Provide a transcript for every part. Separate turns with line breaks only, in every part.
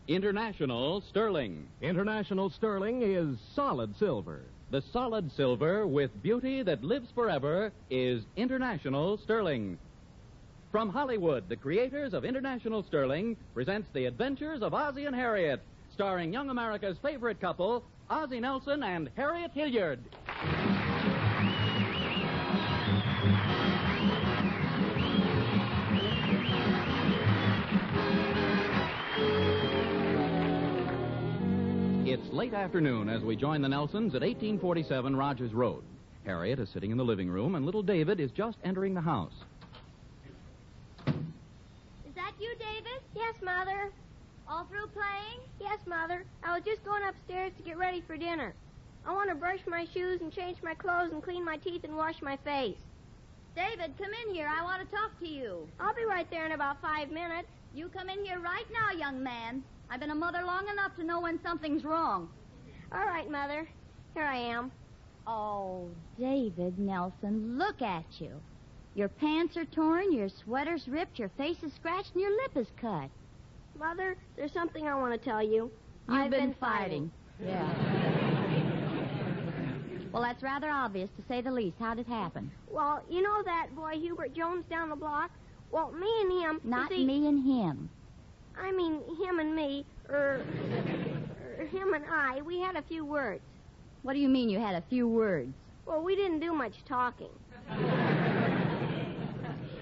International Sterling.
International Sterling is solid silver.
The solid silver with beauty that lives forever is International Sterling. From Hollywood, the creators of International Sterling presents The Adventures of Ozzie and Harriet, starring young America's favorite couple, Ozzie Nelson and Harriet Hilliard. It's late afternoon as we join the Nelsons at 1847 Rogers Road. Harriet is sitting in the living room, and little David is just entering the house.
Is that you, David?
Yes, Mother.
All through playing?
Yes, Mother. I was just going upstairs to get ready for dinner. I want to brush my shoes and change my clothes and clean my teeth and wash my face.
David, come in here. I want to talk to you.
I'll be right there in about 5 minutes.
You come in here right now, young man. I've been a mother long enough to know when something's wrong.
All right, Mother. Here I am.
Oh, David Nelson, look at you. Your pants are torn, your sweater's ripped, your face is scratched, and your lip is cut.
Mother, there's something I want to tell you.
You've been fighting. Yeah. Well, that's rather obvious, to say the least. How'd it happen?
Well, you know that boy Hubert Jones down the block? Well, me and him...
Not me and him.
I mean, him and me, him and I, we had a few words.
What do you mean you had a few words?
Well, we didn't do much talking.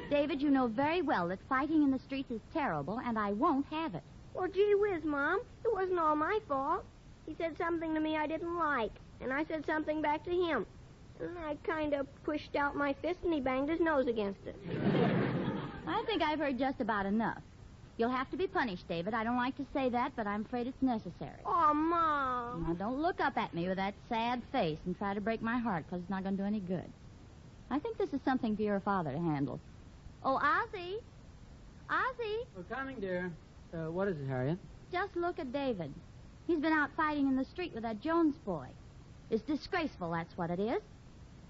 David, you know very well that fighting in the streets is terrible, and I won't have it.
Well, gee whiz, Mom. It wasn't all my fault. He said something to me I didn't like, and I said something back to him. And I kind of pushed out my fist, and he banged his nose against it.
I think I've heard just about enough. You'll have to be punished, David. I don't like to say that, but I'm afraid it's necessary.
Oh, Mom.
Now, don't look up at me with that sad face and try to break my heart, because it's not going to do any good. I think this is something for your father to handle. Oh, Ozzie. Ozzie.
We're coming, dear. What is it, Harriet?
Just look at David. He's been out fighting in the street with that Jones boy. It's disgraceful, that's what it is.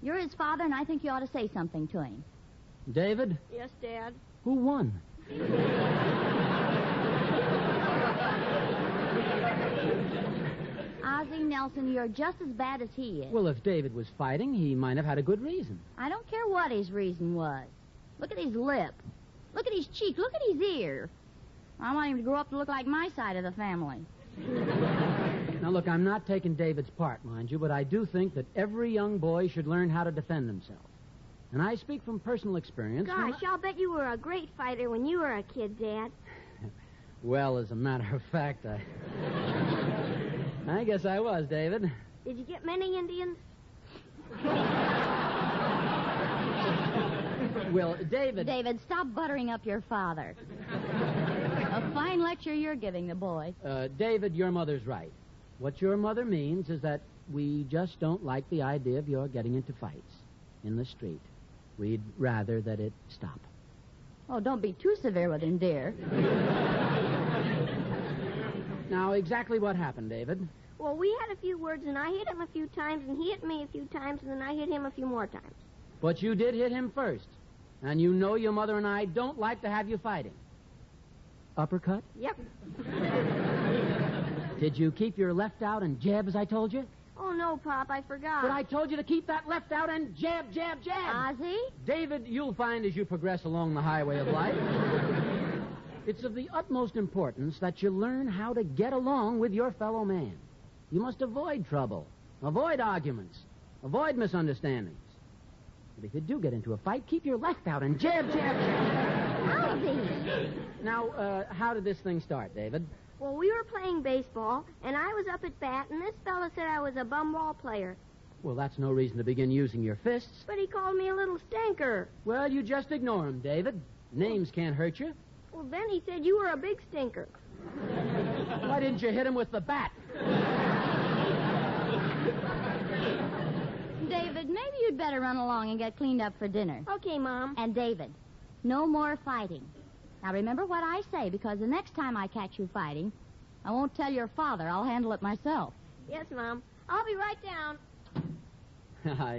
You're his father, and I think you ought to say something to him.
David?
Yes, Dad.
Who won?
Ozzie Nelson, you're just as bad as he is.
Well, if David was fighting, he might have had a good reason.
I don't care what his reason was. Look at his lip. Look at his cheek. Look at his ear. I want him to grow up to look like my side of the family.
Now, look, I'm not taking David's part, mind you, but I do think that every young boy should learn how to defend himself. And I speak from personal experience.
Gosh, I'll bet you were a great fighter when you were a kid, Dad.
Well, as a matter of fact, I guess I was, David.
Did you get many Indians?
Well, David...
David, stop buttering up your father. A fine lecture you're giving the boy.
David, your mother's right. What your mother means is that we just don't like the idea of your getting into fights in the street. We'd rather that it stop.
Oh, don't be too severe with him, dear.
Now, exactly what happened, David?
Well, we had a few words, and I hit him a few times, and he hit me a few times, and then I hit him a few more times.
But you did hit him first. And you know your mother and I don't like to have you fighting. Uppercut?
Yep.
Did you keep your left out and jab as I told you?
Oh, no, Pop, I forgot.
But I told you to keep that left out and jab, jab, jab.
Ozzie?
David, you'll find as you progress along the highway of life, it's of the utmost importance that you learn how to get along with your fellow man. You must avoid trouble, avoid arguments, avoid misunderstandings. But if you do get into a fight, keep your left out and jab, jab, jab.
Ozzie!
Now, how did this thing start, David?
Well, we were playing baseball, and I was up at bat, and this fella said I was a bum ball player.
Well, that's no reason to begin using your fists.
But he called me a little stinker.
Well, you just ignore him, David. Names can't hurt you.
Well, then he said you were a big stinker.
Why didn't you hit him with the bat?
David, maybe you'd better run along and get cleaned up for dinner.
Okay, Mom.
And David, no more fighting. Now, remember what I say, because the next time I catch you fighting, I won't tell your father. I'll handle it myself.
Yes, Mom. I'll be right down.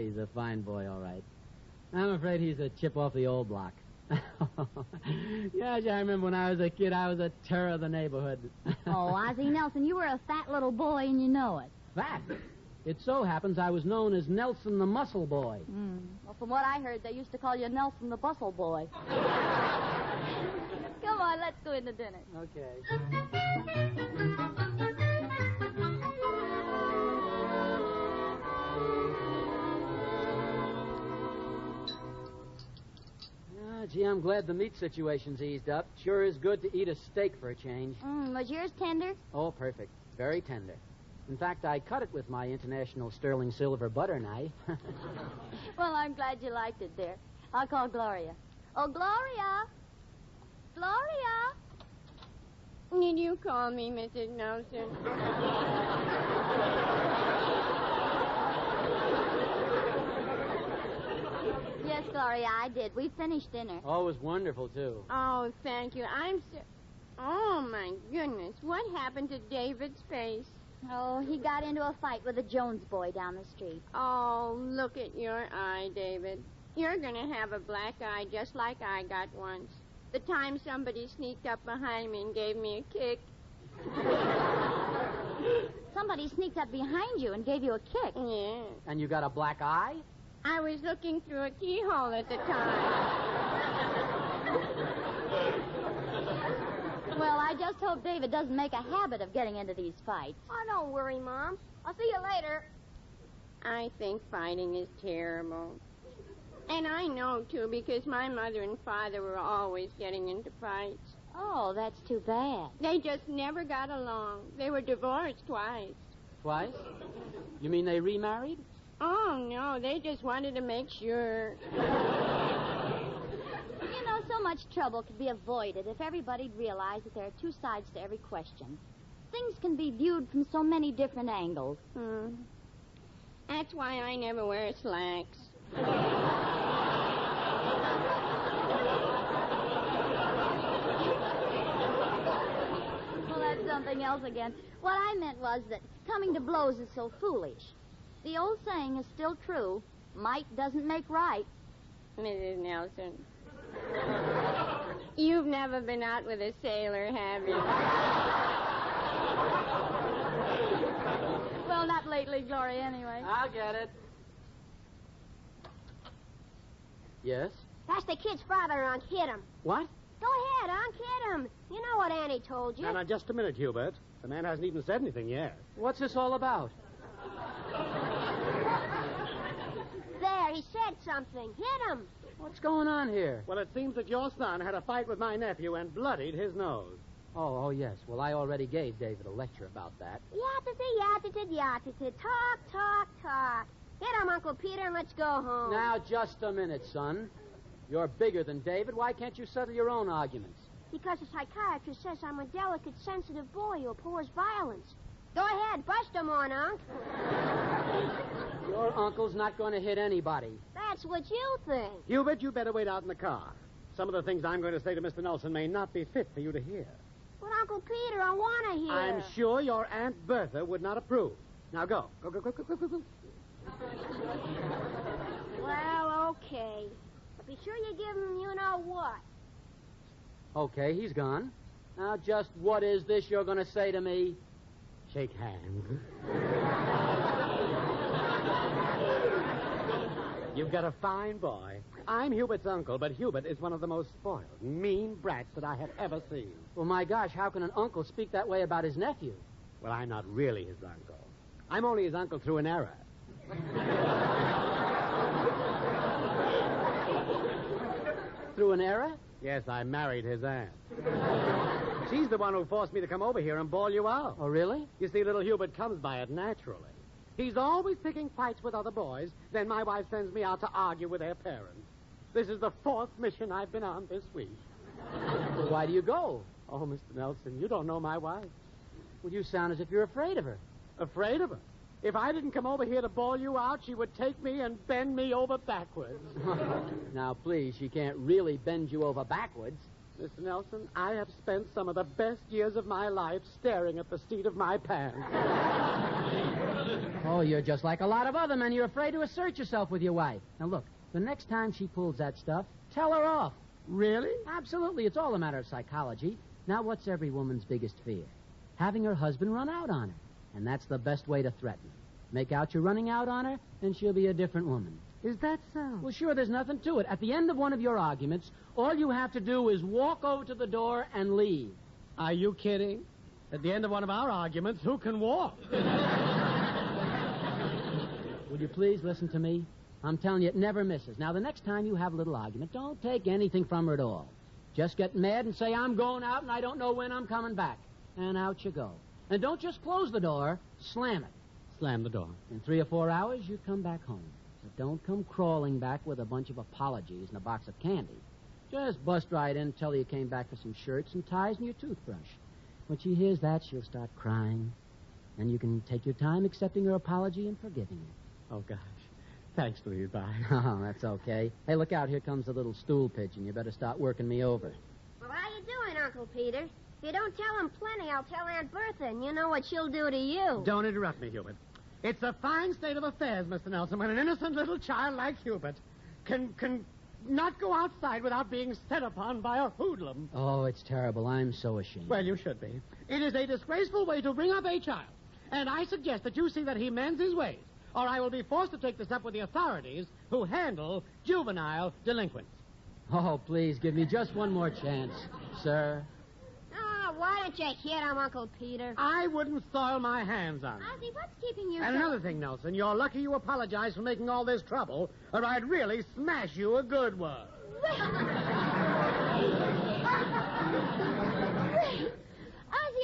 He's a fine boy, all right. I'm afraid he's a chip off the old block. Yes, I remember when I was a kid, I was a terror of the neighborhood.
Oh, Ozzie Nelson, you were a fat little boy and you know it.
Fat. It so happens I was known as Nelson the Muscle Boy.
Well, from what I heard, they used to call you Nelson the Bustle Boy. Come on, let's go into dinner.
Okay. Gee, I'm glad the meat situation's eased up. Sure is good to eat a steak for a change.
Was yours tender?
Oh, perfect. Very tender. In fact, I cut it with my International Sterling Silver butter knife.
Well, I'm glad you liked it, dear. I'll call Gloria. Oh, Gloria! Gloria!
Did you call me, Mrs. Nelson?
Yes, Gloria, I did. We finished dinner.
Oh, it was wonderful, too.
Oh, thank you. Oh, my goodness. What happened to David's face?
Oh, he got into a fight with a Jones boy down the street.
Oh, look at your eye, David. You're going to have a black eye just like I got once. The time somebody sneaked up behind me and gave me a kick.
Somebody sneaked up behind you and gave you a kick.
Yeah.
And you got a black eye?
I was looking through a keyhole at the time.
Well, I just hope David doesn't make a habit of getting into these fights.
Oh, don't worry, Mom. I'll see you later. I think fighting is terrible. And I know, too, because my mother and father were always getting into fights.
Oh, that's too bad.
They just never got along. They were divorced twice.
Twice? You mean they remarried?
Oh, no, they just wanted to make sure.
You know, so much trouble could be avoided if everybody'd realize that there are two sides to every question. Things can be viewed from so many different angles.
That's why I never wear slacks.
Well, that's something else again. What I meant was that coming to blows is so foolish. The old saying is still true. Might doesn't make right.
Mrs. Nelson, you've never been out with a sailor, have you?
Well, not lately, Gloria, anyway.
I'll get it. Yes?
That's the kid's father, Unc. Hit him.
What?
Go ahead, Unc. Hit him. You know what Annie told you.
Now, just a minute, Hubert. The man hasn't even said anything yet.
What's this all about?
There, he said something. Hit him.
What's going on here?
Well, it seems that your son had a fight with my nephew and bloodied his nose.
Oh, yes. Well, I already gave David a lecture about that.
Yatted. Talk. Hit him, Uncle Peter, and let's go home.
Now, just a minute, son. You're bigger than David. Why can't you settle your own arguments?
Because the psychiatrist says I'm a delicate, sensitive boy who abhors violence. Go ahead, bust him on, Unc.
Your uncle's not going to hit anybody.
That's what you think.
Hubert, you better wait out in the car. Some of the things I'm going to say to Mr. Nelson may not be fit for you to hear.
But, Uncle Peter, I want to hear.
I'm sure your Aunt Bertha would not approve. Now go. Go.
Well, okay. But be sure you give him you know what.
Okay, he's gone. Now, just what is this you're going to say to me?
Shake hands. You've got a fine boy. I'm Hubert's uncle, but Hubert is one of the most spoiled, mean brats that I have ever seen.
Well, my gosh, how can an uncle speak that way about his nephew?
Well, I'm not really his uncle. I'm only his uncle through an error.
Through an error?
Yes, I married his aunt. She's the one who forced me to come over here and bawl you out.
Oh, really?
You see, little Hubert comes by it naturally. He's always picking fights with other boys. Then my wife sends me out to argue with their parents. This is the 4th mission I've been on this week.
Well, why do you go?
Oh, Mr. Nelson, you don't know my wife.
Well, you sound as if you're afraid of her.
Afraid of her? If I didn't come over here to bawl you out, she would take me and bend me over backwards.
Now, please, she can't really bend you over backwards.
Mr. Nelson, I have spent some of the best years of my life staring at the seat of my pants.
Oh, you're just like a lot of other men. You're afraid to assert yourself with your wife. Now, look, the next time she pulls that stuff, tell her off.
Really?
Absolutely. It's all a matter of psychology. Now, what's every woman's biggest fear? Having her husband run out on her. And that's the best way to threaten her. Make out you're running out on her, and she'll be a different woman.
Is that so?
Well, sure, there's nothing to it. At the end of one of your arguments, all you have to do is walk over to the door and leave.
Are you kidding? At the end of one of our arguments, who can walk?
Would you please listen to me? I'm telling you, it never misses. Now, the next time you have a little argument, don't take anything from her at all. Just get mad and say, I'm going out and I don't know when I'm coming back. And out you go. And don't just close the door, slam it.
Slam the door.
In 3 or 4 hours, you come back home. But don't come crawling back with a bunch of apologies and a box of candy. Just bust right in and tell her you came back for some shirts and ties and your toothbrush. When she hears that, she'll start crying. And you can take your time accepting her apology and forgiving her.
Oh, gosh. Thanks for the advice.
Oh, that's okay. Hey, look out. Here comes the little stool pigeon. You better start working me over.
Well, how you doing, Uncle Peter? If you don't tell him plenty, I'll tell Aunt Bertha, and you know what she'll do to you.
Don't interrupt me, Hubert. It's a fine state of affairs, Mr. Nelson, when an innocent little child like Hubert can not go outside without being set upon by a hoodlum.
Oh, it's terrible. I'm so ashamed.
Well, you should be. It is a disgraceful way to bring up a child. And I suggest that you see that he mends his ways, or I will be forced to take this up with the authorities who handle juvenile delinquents.
Oh, please, give me just one more chance, sir.
Oh, why don't you hit him, Uncle Peter?
I wouldn't soil my hands on him.
Ozzie, what's keeping you
And
so...
another thing, Nelson, you're lucky you apologized for making all this trouble, or I'd really smash you a good one.
Ozzie,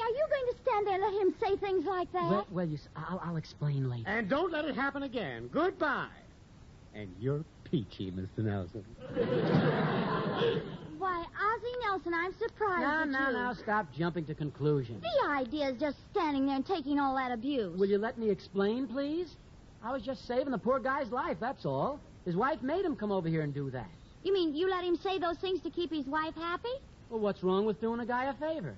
are you going to stand there and let him say things like that?
Well, I'll explain later.
And don't let it happen again. Goodbye. And you're peachy, Mr. Nelson.
Why, Ozzie Nelson, I'm surprised at you.
Now, stop jumping to conclusions.
The idea is just standing there and taking all that abuse.
Will you let me explain, please? I was just saving the poor guy's life, that's all. His wife made him come over here and do that.
You mean you let him say those things to keep his wife happy?
Well, what's wrong with doing a guy a favor?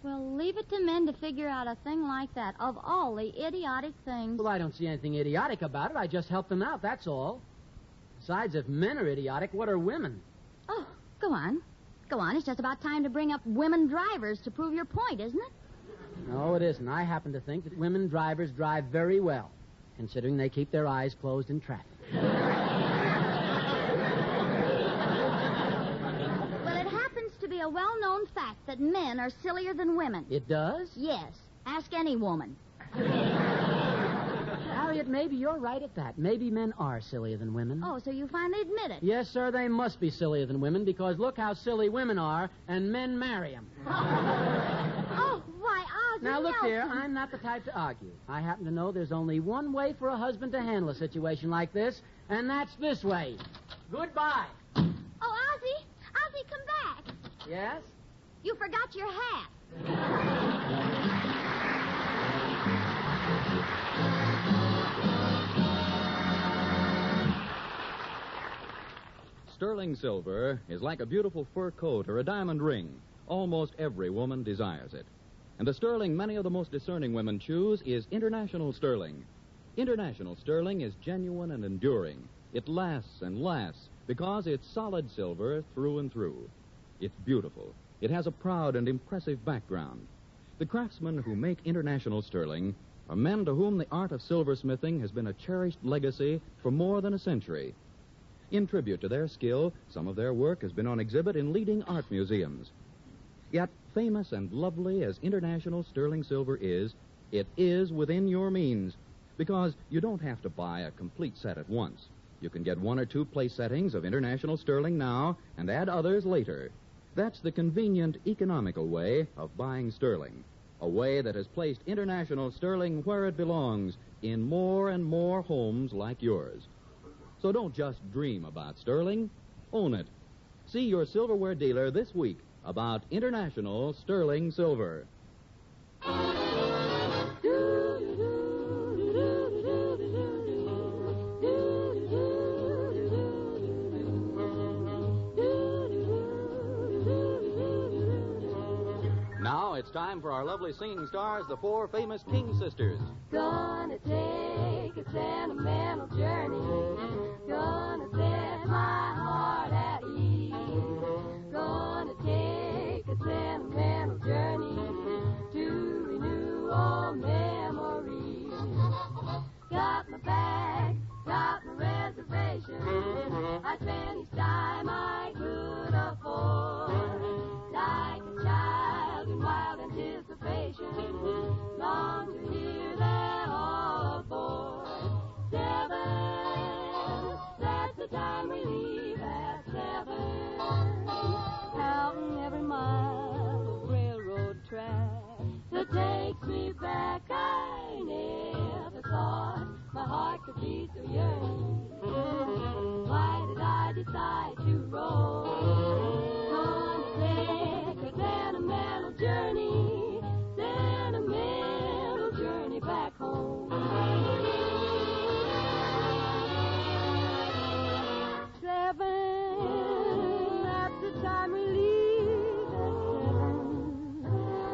Well, leave it to men to figure out a thing like that, of all the idiotic things.
Well, I don't see anything idiotic about it. I just helped them out, that's all. Besides, if men are idiotic, what are women?
Oh, go on. Go on. It's just about time to bring up women drivers to prove your point, isn't it?
No, it isn't. I happen to think that women drivers drive very well, considering they keep their eyes closed in traffic.
Well, it happens to be a well-known fact that men are sillier than women.
It does?
Yes. Ask any woman.
Harriet, maybe you're right at that. Maybe men are sillier than women.
Oh, so you finally admit it.
Yes, sir, they must be sillier than women because look how silly women are, and men marry them.
Oh, why, Ozzie
Now, look
Nelson.
here, I'm not the type to argue. I happen to know there's only one way for a husband to handle a situation like this, and that's this way. Goodbye.
Oh, Ozzie! Ozzie, come back.
Yes?
You forgot your hat.
Sterling silver is like a beautiful fur coat or a diamond ring. Almost every woman desires it. And the sterling many of the most discerning women choose is International Sterling. International Sterling is genuine and enduring. It lasts and lasts because it's solid silver through and through. It's beautiful. It has a proud and impressive background. The craftsmen who make International Sterling are men to whom the art of silversmithing has been a cherished legacy for more than a century. In tribute to their skill, some of their work has been on exhibit in leading art museums. Yet, famous and lovely as International Sterling silver is, it is within your means, because you don't have to buy a complete set at once. You can get 1 or 2 place settings of International Sterling now and add others later. That's the convenient, economical way of buying sterling, a way that has placed International Sterling where it belongs, in more and more homes like yours. So don't just dream about sterling, own it. See your silverware dealer this week about International Sterling Silver. Now it's time for our lovely singing stars, the 4 famous King sisters.
Gonna take a sentimental journey. Gonna set my heart at ease. station. Long to hear that all aboard. 7, that's the time we leave at 7. Counting every mile of railroad track that takes me back. I never thought my heart could be so yearning. Why did I decide to roll? Gonna take a sentimental journey back home. 7, that's the time we leave at 7.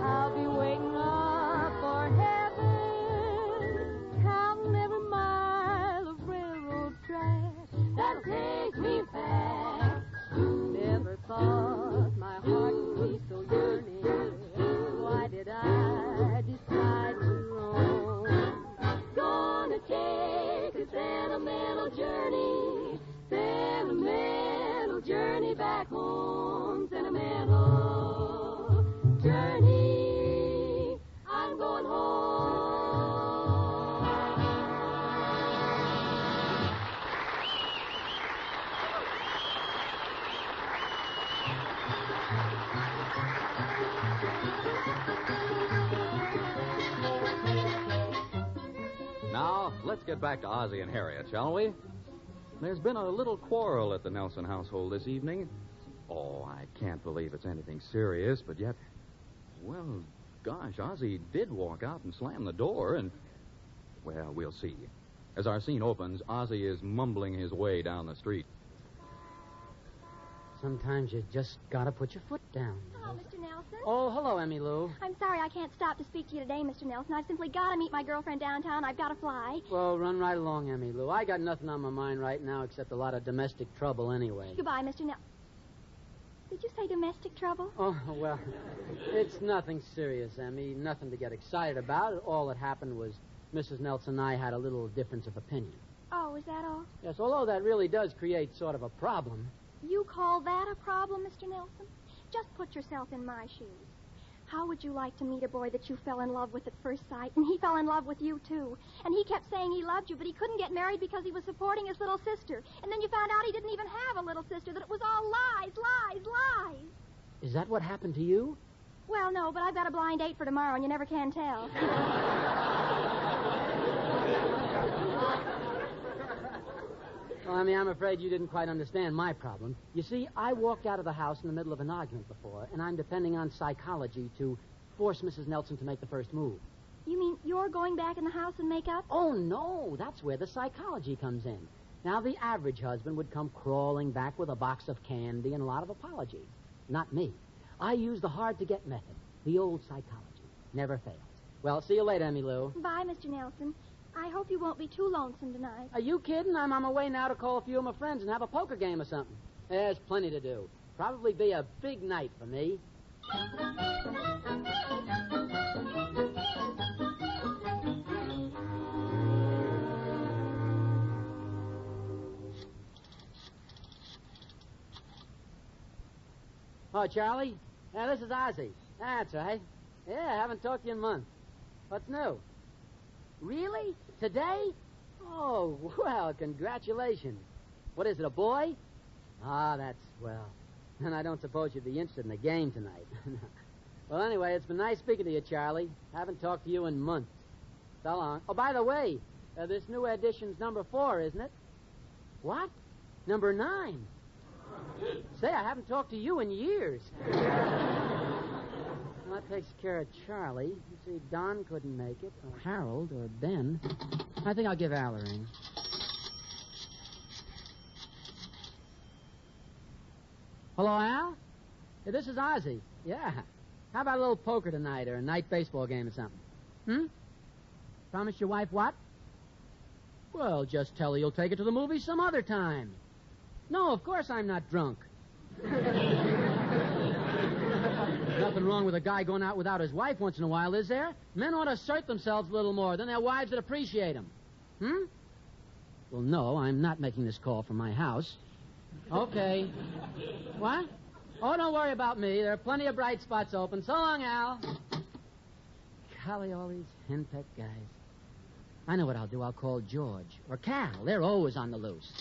I'll be waiting up for heaven, counting every mile of railroad track that'll take me back. Never thought my heart would be so yearning. Why did I decide to roam? Gonna take a sentimental journey back home. Sentimental journey, I'm going home.
Now, let's get back to Ozzie and Harriet, shall we? There's been a little quarrel at the Nelson household this evening. Oh, I can't believe it's anything serious, but yet... Well, gosh, Ozzie did walk out and slam the door, and... Well, we'll see. As our scene opens, Ozzie is mumbling his way down the street.
Sometimes you just gotta put your foot down.
Hello, Mr. Nelson.
Oh, hello, Emmy Lou.
I'm sorry I can't stop to speak to you today, Mr. Nelson. I've simply got to meet my girlfriend downtown. I've got to fly.
Well, run right along, Emmy Lou. I got nothing on my mind right now except a lot of domestic trouble anyway.
Goodbye, Mr. Nelson. Did you say domestic trouble?
Oh, well, it's nothing serious, Emmy. Nothing to get excited about. All that happened was Mrs. Nelson and I had a little difference of opinion.
Oh, is that all?
Yes, although that really does create sort of a problem.
You call that a problem, Mr. Nelson? Just put yourself in my shoes. How would you like to meet a boy that you fell in love with at first sight, and he fell in love with you, too? And he kept saying he loved you, but he couldn't get married because he was supporting his little sister. And then you found out he didn't even have a little sister, that it was all lies, lies, lies.
Is that what happened to you?
Well, no, but I've got a blind date for tomorrow, and you never can tell.
Well, I mean, I'm afraid you didn't quite understand my problem. You see, I walked out of the house in the middle of an argument before, and I'm depending on psychology to force Mrs. Nelson to make the first move.
You mean you're going back in the house and make up?
Oh, no, that's where the psychology comes in. Now, the average husband would come crawling back with a box of candy and a lot of apologies. Not me. I use the hard-to-get method, the old psychology. Never fails. Well, see you later, Emmy Lou.
Bye, Mr. Nelson. I hope you won't be too lonesome tonight.
Are you kidding? I'm on my way now to call a few of my friends and have a poker game or something. There's plenty to do. Probably be a big night for me. Oh, Charlie? Yeah, this is Ozzie. That's right. Yeah, I haven't talked to you in months. What's new? Really? Today? Oh, well, congratulations. What is it, a boy? Ah, that's swell. And I don't suppose you'd be interested in the game tonight. Well, anyway, it's been nice speaking to you, Charlie. Haven't talked to you in months. So long. Oh, by the way, this new edition's number 4, isn't it? What? Number 9? Say, I haven't talked to you in years. Well, that takes care of Charlie. You see, Don couldn't make it, or Harold, or Ben. I think I'll give Al a ring. Hello, Al? Hey, this is Ozzie. Yeah. How about a little poker tonight, or a night baseball game or something? Promise your wife what? Well, just tell her you'll take her to the movies some other time. No, of course I'm not drunk. Nothing wrong with a guy going out without his wife once in a while, is there? Men ought to assert themselves a little more. Then their wives would appreciate them. Well, no, I'm not making this call from my house. Okay. What? Oh, don't worry about me. There are plenty of bright spots open. So long, Al. golly, all these henpecked guys. I know what I'll do. I'll call George or Cal. They're always on the loose.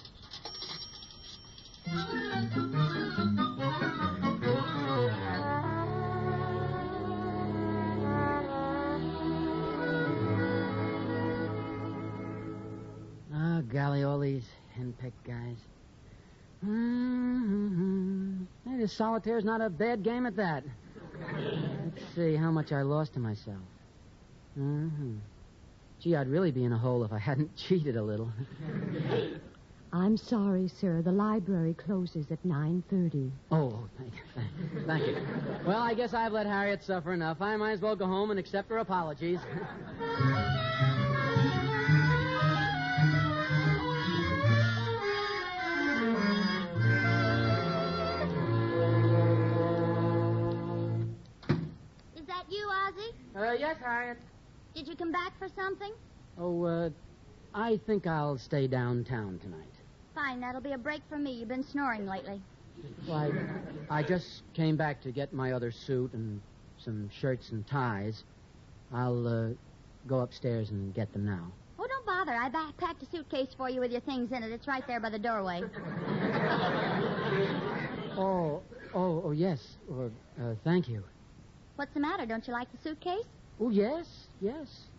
Oh, golly, all these henpecked guys. Hey, this solitaire's not a bad game at that. Let's see how much I lost to myself. Gee, I'd really be in a hole if I hadn't cheated a little.
I'm sorry, sir. The library closes at 9:30.
Oh, thank you. Well, I guess I've let Harriet suffer enough. I might as well go home and accept her apologies.
Is that you, Ozzy?
Yes, Harriet.
Did you come back for something?
Oh, I think I'll stay downtown tonight.
Fine, that'll be a break for me. You've been snoring lately.
Well, I just came back to get my other suit and some shirts and ties. I'll go upstairs and get them now.
Oh, don't bother. I packed a suitcase for you with your things in it. It's right there by the doorway.
Oh, yes. Thank you.
What's the matter? Don't you like the suitcase?
Oh, yes.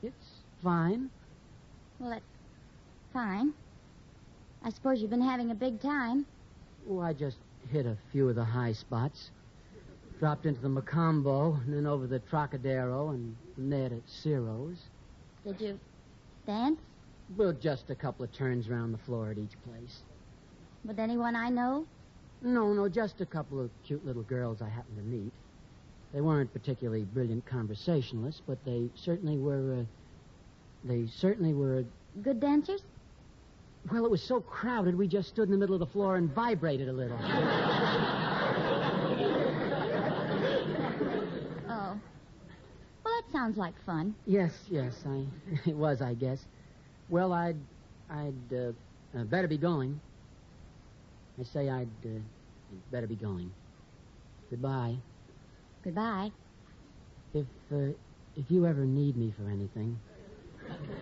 It's fine.
Well, that's fine. I suppose you've been having a big time.
Oh, I just hit a few of the high spots. Dropped into the Macombo, and then over the Trocadero, and from there to Ciro's.
Did you dance?
Well, just a couple of turns around the floor at each place.
With anyone I know?
No, just a couple of cute little girls I happened to meet. They weren't particularly brilliant conversationalists, but they certainly were...
Good dancers?
Well, it was so crowded, we just stood in the middle of the floor and vibrated a little.
Oh. Well, that sounds like fun.
Yes, it was, I guess. Well, I'd better be going. I say I'd better be going. Goodbye.
Goodbye.
If you ever need me for anything,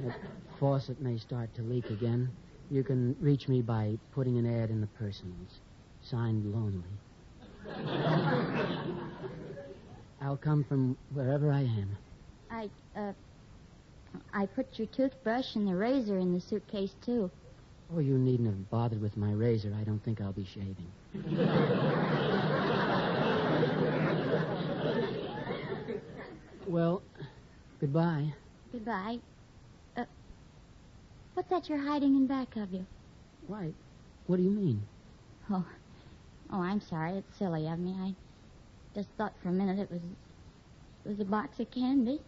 the faucet may start to leak again. You can reach me by putting an ad in the personals. Signed, Lonely. I'll come from wherever I am.
I put your toothbrush and the razor in the suitcase, too.
Oh, you needn't have bothered with my razor. I don't think I'll be shaving. Well, goodbye.
Goodbye. What's that you're hiding in back of you?
Why? What do you mean?
Oh, I'm sorry. It's silly of me. I just thought for a minute it was a box of candy.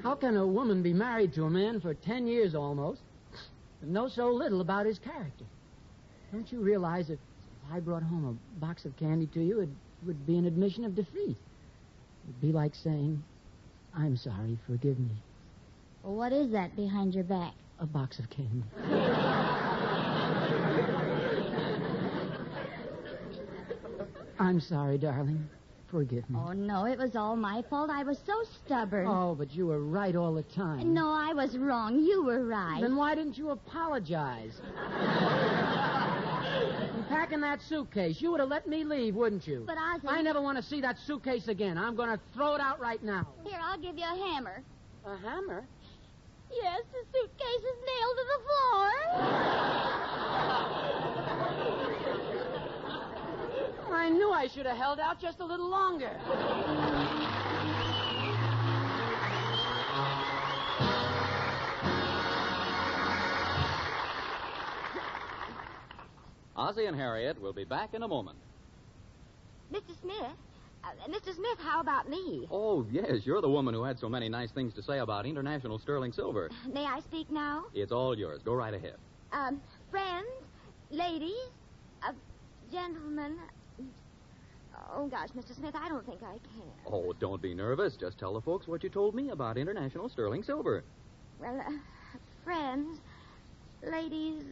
How can a woman be married to a man for 10 years almost and know so little about his character? Don't you realize that if I brought home a box of candy to you, it would be an admission of defeat? It'd be like saying, I'm sorry, forgive me.
Well, what is that behind your back?
A box of candy. I'm sorry, darling. Forgive me.
Oh, no, it was all my fault. I was so stubborn.
Oh, but you were right all the time.
No, I was wrong. You were right.
Then why didn't you apologize? And packing that suitcase. You would have let me leave, wouldn't you?
But Ozzy...
I never want to see that suitcase again. I'm going to throw it out right now.
Here, I'll give you a hammer.
A hammer?
Yes, the suitcase is nailed to the floor.
I knew I should have held out just a little longer.
Ozzie and Harriet will be back in a moment.
Mr. Smith, how about me?
Oh, yes, you're the woman who had so many nice things to say about International Sterling Silver.
May I speak now?
It's all yours. Go right ahead.
Friends, ladies, gentlemen. Oh, gosh, Mr. Smith, I don't think I can.
Oh, don't be nervous. Just tell the folks what you told me about International Sterling Silver.
Well, friends, ladies,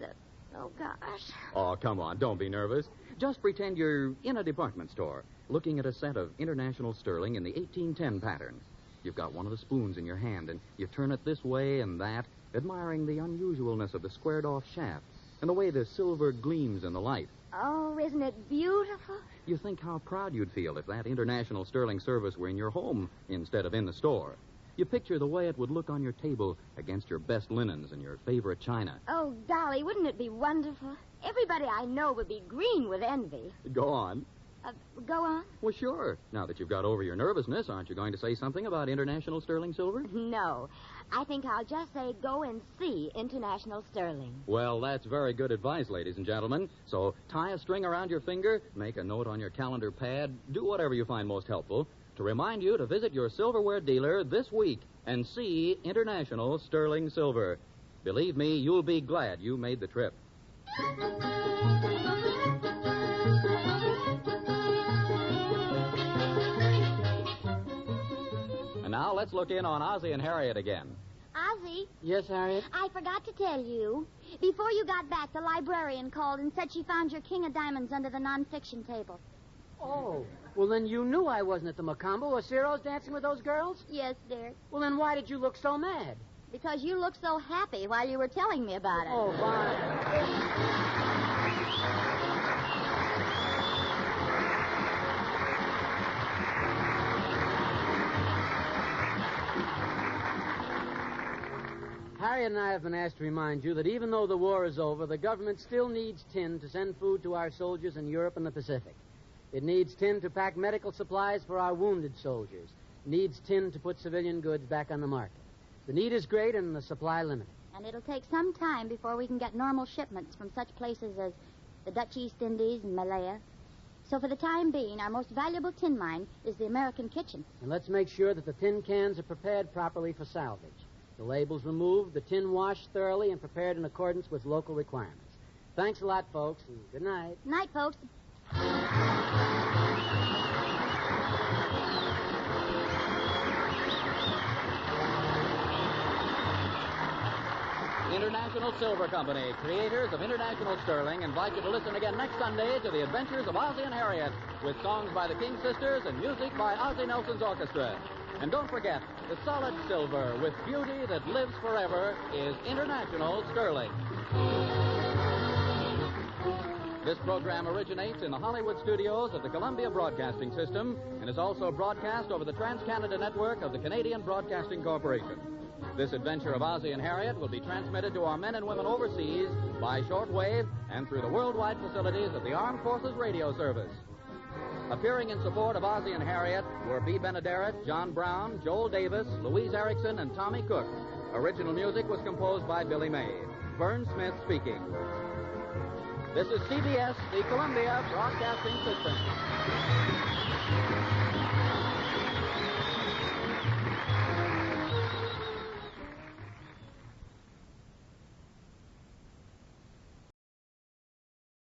oh, gosh.
Oh, come on. Don't be nervous. Just pretend you're in a department store looking at a set of International Sterling in the 1810 pattern. You've got one of the spoons in your hand, and you turn it this way and that, admiring the unusualness of the squared-off shaft and the way the silver gleams in the light.
Oh, isn't it beautiful?
You think how proud you'd feel if that International Sterling service were in your home instead of in the store. You picture the way it would look on your table against your best linens and your favorite china.
Oh, golly, wouldn't it be wonderful? Everybody I know would be green with envy.
Go on.
Go on?
Well, sure. Now that you've got over your nervousness, aren't you going to say something about International Sterling Silver?
No. I think I'll just say go and see International Sterling.
Well, that's very good advice, ladies and gentlemen. So tie a string around your finger, make a note on your calendar pad, do whatever you find most helpful to remind you to visit your silverware dealer this week and see International Sterling Silver. Believe me, you'll be glad you made the trip. And now let's look in on Ozzie and Harriet again.
Ozzie,
Yes, Harriet?
I forgot to tell you. Before you got back, the librarian called and said she found your King of Diamonds under the nonfiction table.
Oh. Well, then you knew I wasn't at the Macumba or Ciro's dancing with those girls?
Yes, dear.
Well, then why did you look so mad?
Because you looked so happy while you were telling me about it.
Oh, fine. Harriet and I have been asked to remind you that even though the war is over, the government still needs tin to send food to our soldiers in Europe and the Pacific. It needs tin to pack medical supplies for our wounded soldiers. It needs tin to put civilian goods back on the market. The need is great and the supply limited.
And it'll take some time before we can get normal shipments from such places as the Dutch East Indies and Malaya. So for the time being, our most valuable tin mine is the American kitchen.
And let's make sure that the tin cans are prepared properly for salvage. The labels removed, the tin washed thoroughly, and prepared in accordance with local requirements. Thanks a lot, folks, and good night.
Night, folks.
International Silver Company, creators of International Sterling, invite you to listen again next Sunday to the adventures of Ozzie and Harriet with songs by the King Sisters and music by Ozzie Nelson's orchestra. And don't forget, the solid silver with beauty that lives forever is International Sterling. This program originates in the Hollywood studios of the Columbia Broadcasting System and is also broadcast over the Trans-Canada Network of the Canadian Broadcasting Corporation. This adventure of Ozzie and Harriet will be transmitted to our men and women overseas by shortwave and through the worldwide facilities of the Armed Forces Radio Service. Appearing in support of Ozzie and Harriet were B. Benaderet, John Brown, Joel Davis, Louise Erickson, and Tommy Cook. Original music was composed by Billy May. Vern Smith speaking. This is CBS, the Columbia Broadcasting System.